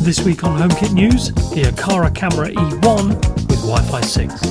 This week on HomeKit News, the Aqara Camera E1 with Wi-Fi 6.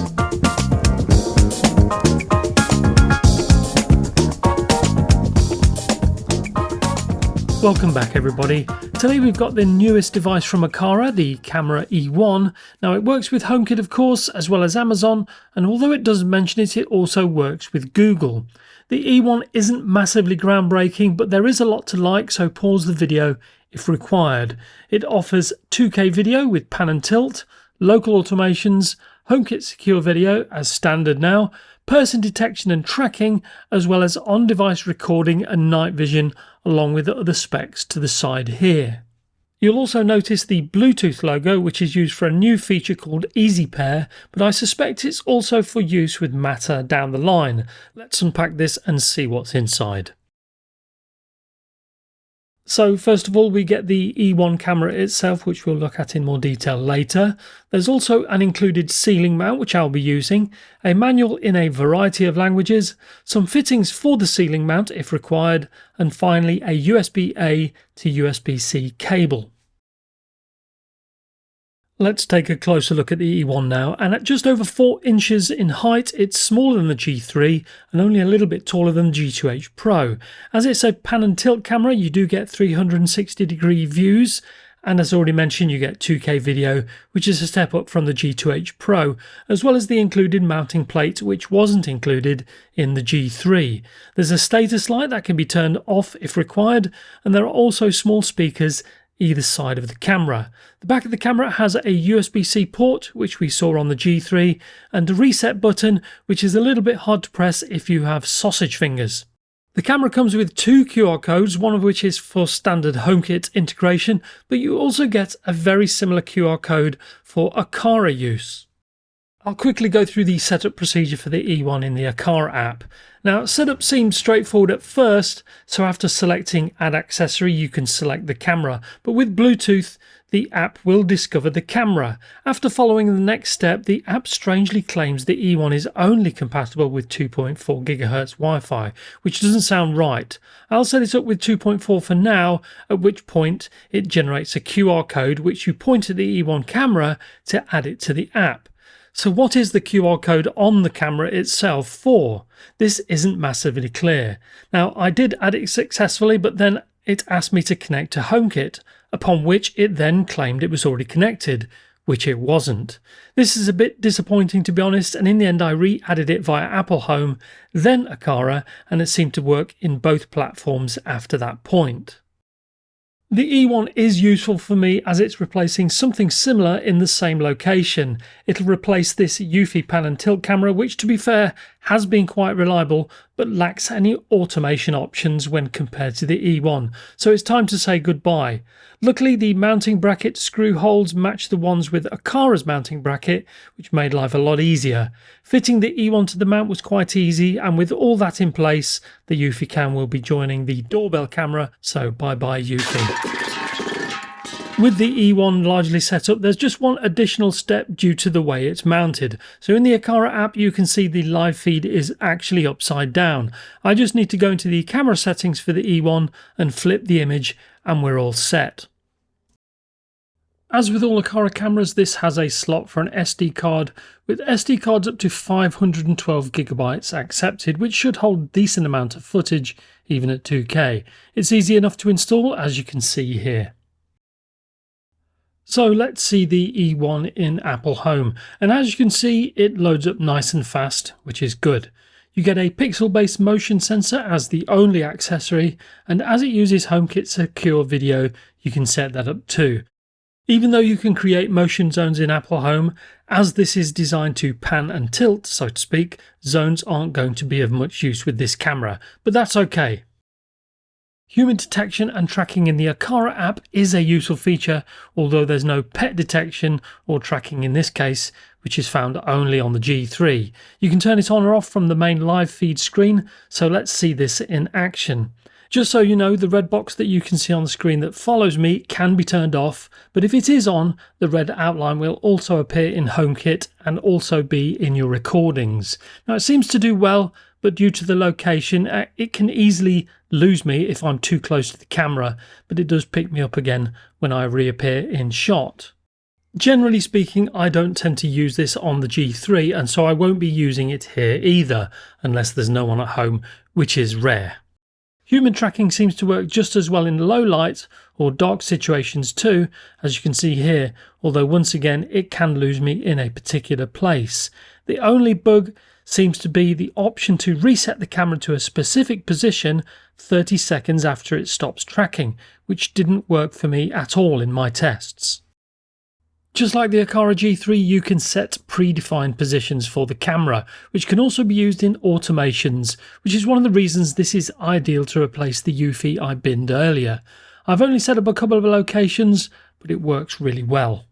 Welcome back everybody. Today we've got the newest device from Aqara, the Camera E1. Now it works with HomeKit of course, as well as Amazon, and although it doesn't mention it, it also works with Google. The E1 isn't massively groundbreaking, but there is a lot to like, so pause the video if required. It offers 2K video with pan and tilt, local automations, HomeKit secure video as standard now, person detection and tracking, as well as on-device recording and night vision, along with the other specs to the side here. You'll also notice the Bluetooth logo, which is used for a new feature called Easy Pair, but I suspect it's also for use with Matter down the line. Let's unpack this and see what's inside. So first of all, we get the E1 camera itself, which we'll look at in more detail later. There's also an included ceiling mount, which I'll be using, a manual in a variety of languages, some fittings for the ceiling mount if required, and finally a USB-A to USB-C cable. Let's take a closer look at the E1 now, and at just over 4 inches in height, it's smaller than the G3 and only a little bit taller than the G2H Pro. As it's a pan and tilt camera, you do get 360-degree views, and as already mentioned, you get 2K video, which is a step up from the G2H Pro, as well as the included mounting plate, which wasn't included in the G3. There's a status light that can be turned off if required, and there are also small speakers either side of the camera. The back of the camera has a USB-C port, which we saw on the G3, and a reset button, which is a little bit hard to press if you have sausage fingers. The camera comes with 2 QR codes, one of which is for standard HomeKit integration, but you also get a very similar QR code for Aqara use. I'll quickly go through the setup procedure for the E1 in the Aqara app. Now, setup seems straightforward at first, so after selecting Add Accessory you can select the camera, but with Bluetooth the app will discover the camera. After following the next step, the app strangely claims the E1 is only compatible with 2.4 GHz Wi-Fi, which doesn't sound right. I'll set it up with 2.4 for now, at which point it generates a QR code which you point at the E1 camera to add it to the app. So what is the QR code on the camera itself for? This isn't massively clear. Now I did add it successfully, but then it asked me to connect to HomeKit, upon which it then claimed it was already connected, which it wasn't. This is a bit disappointing to be honest, and in the end I re-added it via Apple Home, then Aqara, and it seemed to work in both platforms after that point. The E1 is useful for me as it's replacing something similar in the same location. It'll replace this Eufy pan and tilt camera, which to be fair has been quite reliable but lacks any automation options when compared to the E1, so it's time to say goodbye. Luckily the mounting bracket screw holes match the ones with Aqara's mounting bracket, which made life a lot easier. Fitting the E1 to the mount was quite easy, and with all that in place the Eufy cam will be joining the doorbell camera, so bye bye Eufy. With the E1 largely set up, there's just one additional step due to the way it's mounted. So in the Aqara app you can see the live feed is actually upside down. I just need to go into the camera settings for the E1 and flip the image and we're all set. As with all Aqara cameras, this has a slot for an SD card, with SD cards up to 512 GB accepted, which should hold a decent amount of footage even at 2K. It's easy enough to install, as you can see here. So let's see the E1 in Apple Home, and as you can see it loads up nice and fast, which is good. You get a pixel-based motion sensor as the only accessory, and as it uses HomeKit secure video you can set that up too. Even though you can create motion zones in Apple Home, as this is designed to pan and tilt, so to speak, zones aren't going to be of much use with this camera, but that's okay. Human detection and tracking in the Aqara app is a useful feature, although there's no pet detection or tracking in this case, which is found only on the G3. You can turn it on or off from the main live feed screen, so let's see this in action. Just so you know, the red box that you can see on the screen that follows me can be turned off, but if it is on, the red outline will also appear in HomeKit and also be in your recordings. Now it seems to do well, but due to the location, it can easily lose me if I'm too close to the camera, but it does pick me up again when I reappear in shot. Generally speaking, I don't tend to use this on the G3, and so I won't be using it here either, unless there's no one at home, which is rare. Human tracking seems to work just as well in low light or dark situations too, as you can see here, although once again it can lose me in a particular place. The only bug seems to be the option to reset the camera to a specific position 30 seconds after it stops tracking, which didn't work for me at all in my tests. Just like the Aqara G3, you can set predefined positions for the camera, which can also be used in automations, which is one of the reasons this is ideal to replace the UFI I binned earlier. I've only set up a couple of locations, but it works really well.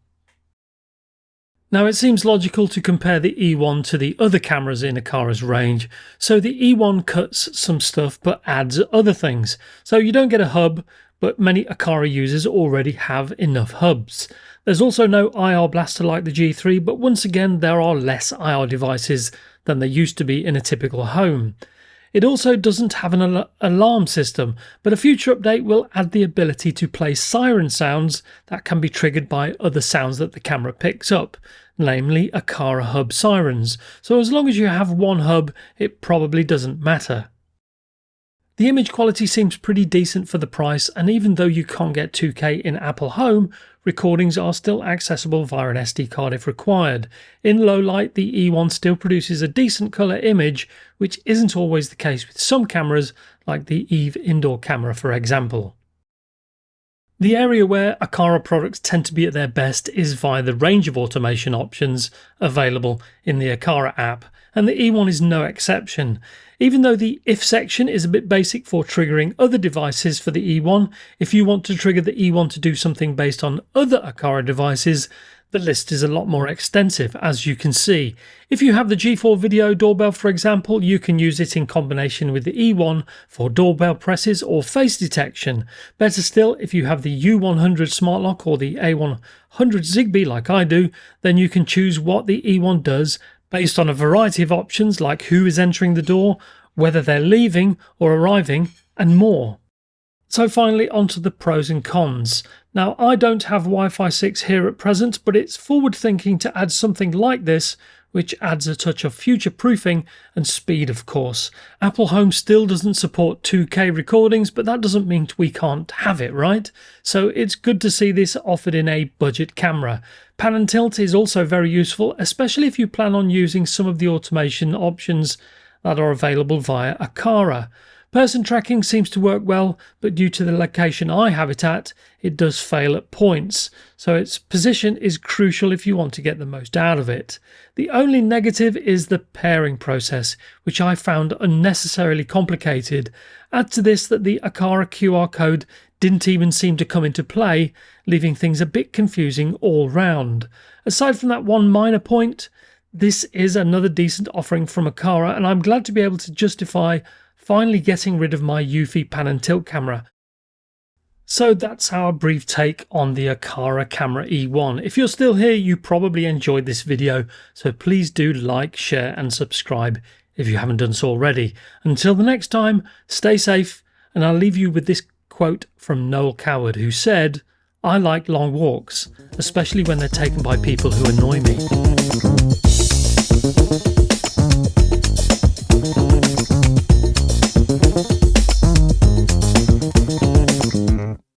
Now it seems logical to compare the E1 to the other cameras in Aqara's range. So the E1 cuts some stuff but adds other things. So you don't get a hub, but many Aqara users already have enough hubs. There's also no IR blaster like the G3, but once again there are less IR devices than there used to be in a typical home. It also doesn't have an alarm system, but a future update will add the ability to play siren sounds that can be triggered by other sounds that the camera picks up, namely Aqara hub sirens. So as long as you have one hub, it probably doesn't matter. The image quality seems pretty decent for the price, and even though you can't get 2K in Apple Home, recordings are still accessible via an SD card if required. In low light, the E1 still produces a decent colour image, which isn't always the case with some cameras, like the Eve indoor camera for example. The area where Aqara products tend to be at their best is via the range of automation options available in the Aqara app, and the E1 is no exception. Even though the if section is a bit basic for triggering other devices for the E1, if you want to trigger the E1 to do something based on other Aqara devices, the list is a lot more extensive, as you can see. If you have the G4 video doorbell, for example, you can use it in combination with the E1 for doorbell presses or face detection. Better still, if you have the U100 smart lock or the A100 Zigbee like I do, then you can choose what the E1 does based on a variety of options like who is entering the door, whether they're leaving or arriving, and more. So finally, onto the pros and cons. Now, I don't have Wi-Fi 6 here at present, but it's forward thinking to add something like this, which adds a touch of future proofing and speed, of course. Apple Home still doesn't support 2K recordings, but that doesn't mean we can't have it, right? So it's good to see this offered in a budget camera. Pan and tilt is also very useful, especially if you plan on using some of the automation options that are available via Aqara. Person tracking seems to work well, but due to the location I have it at, it does fail at points, so its position is crucial if you want to get the most out of it. The only negative is the pairing process, which I found unnecessarily complicated. Add to this that the Aqara QR code didn't even seem to come into play, leaving things a bit confusing all round. Aside from that one minor point, this is another decent offering from Aqara, and I'm glad to be able to justify finally getting rid of my UFI pan and tilt camera. So that's our brief take on the Aqara Camera E1. If you're still here, you probably enjoyed this video, so please do like, share and subscribe if you haven't done so already. Until the next time, stay safe, and I'll leave you with this quote from Noel Coward, who said, "I like long walks, especially when they're taken by people who annoy me."